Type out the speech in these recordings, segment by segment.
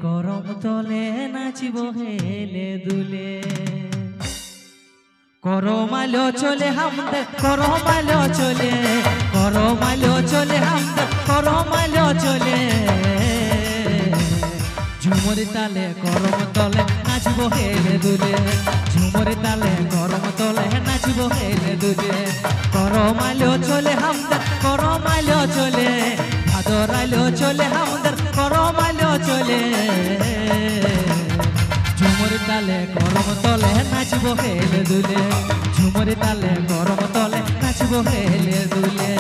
করম তলে নাচিব হেলে দুলে করমালো চলে হামদের করমালো চলে করমালো চলে হামদের করমালো চলে ঝুমুর তালে করম তলে নাচিব হেলে দুলে ঝুমুর তালে করম তলে নাচিব হেলে দুলে করমালো চলে হামদের করমালো চলে ভাদরালো চলে হামদের করমালো চলে ঝুমুর তালে গরম তলে নাচিব হেলে দুলে ঝুমুর তালে গরম তলে নাচিব হেলে দুলে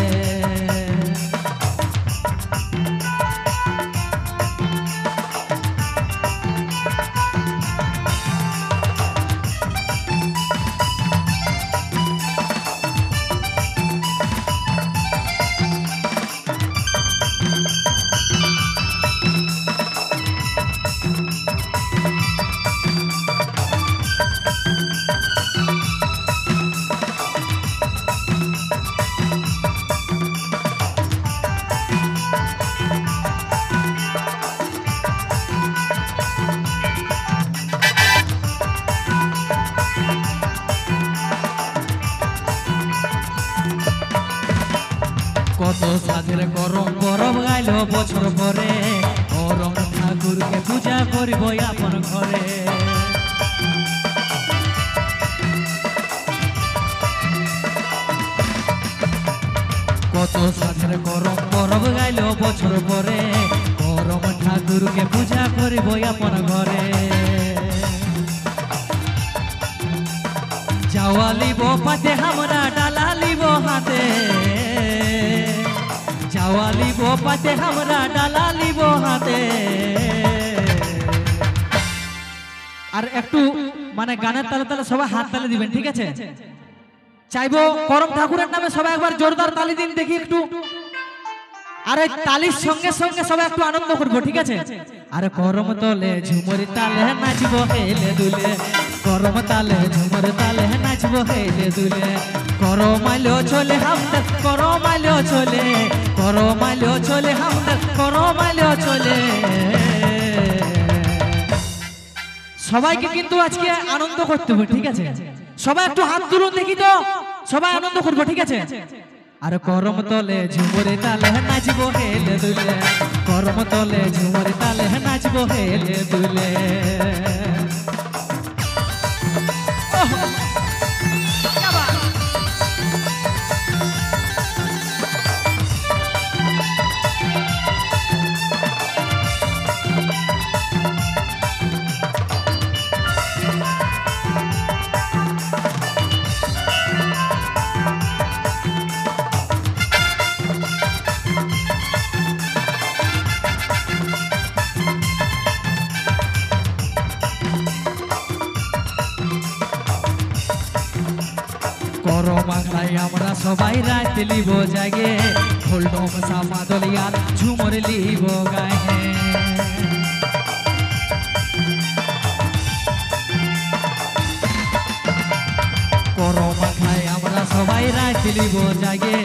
কত সাধের করম পরব গাইল বছর পরে করম ঠাকুরকে পূজা করিব আপন ঘরে কত সাধের করম পরব গাইল বছর পরে করম ঠাকুরকে পূজা করিব আপন ঘরে যাওয়া লিব পাতে আমরা ডালা লিব হাতে যাওয়া লিব পাতে আমরা ডালা লিব হাতে আর একটু মানে গানের তালে তালে সবাই হাত তালে দিবেন ঠিক আছে চাইবো করম ঠাকুরের নামে সবাই একবার জোরদার তালি দিন দেখি একটু আরে তালির সঙ্গে সঙ্গে সবাই একটু আনন্দ করবো ঠিক আছে আরে করম তলে ঝুমুর তালে নাচবো হেলে দুলে করম তালে ঝুমুর তালে নাচবো হেলে দুলে করমালো চলে হামদের করমালো চলে করমালো চলে হামদের করমালো চলে সবাইকে কিন্তু আজকে আনন্দ করতে হবে ঠিক আছে সবাই একটু হাত তুলুন দেখি তো সবাই আনন্দ করবো ঠিক আছে আর করম তলে ঝুমুর তালে নাচবো হেলে দুলে করম তলে ঝুমুর তালে নাচবো হেলে দুলে করমাখাই আমরা সবাই রাত লিব জাগে ফুলডম সামা দলিয়ার ঝুমুর লিব গায়ে করমাখাই আমরা সবাই রাত লিব জাগে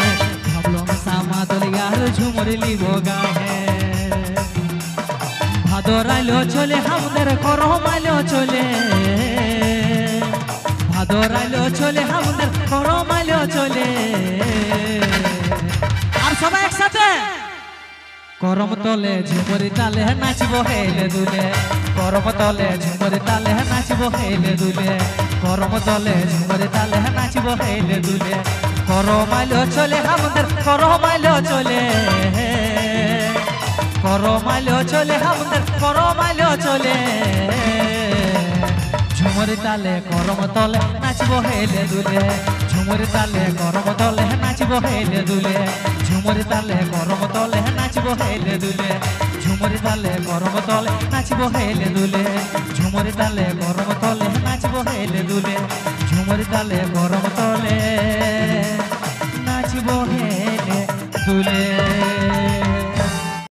ফুলডম সামা দলিয়ার ঝুমুর লিব গায়ে ভাদরাইলো চলে আমাদের করমাইলো চলে ভাদরাইলো চলে আমাদের করমাইলো চলে আর সবাই একসাথে করম তলে ঝুমুর তালে নাচবো হেলে দুলে করম তলে ঝুমুর তালে নাচবো হেলে দুলে করম তলে ঝুমুর তালে নাচবো হেলে দুলে করমাইলো চলে আমাদের করমাইলো চলে করমাইলো চলে আমাদের করমাইলো চলে ঝুমুর তালে করম তলে নাচবো হেলে দুলে ঝুমুর তালে করম তলে নাচবো হেলে দুলে ঝুমুর তালে করম তলে নাচবো হেলে দুলে ঝুমুর তালে করম তলে নাচবো হেলে দুলে ঝুমুর তালে করম তলে নাচবো হেলে দুলে ঝুমুর তালে করম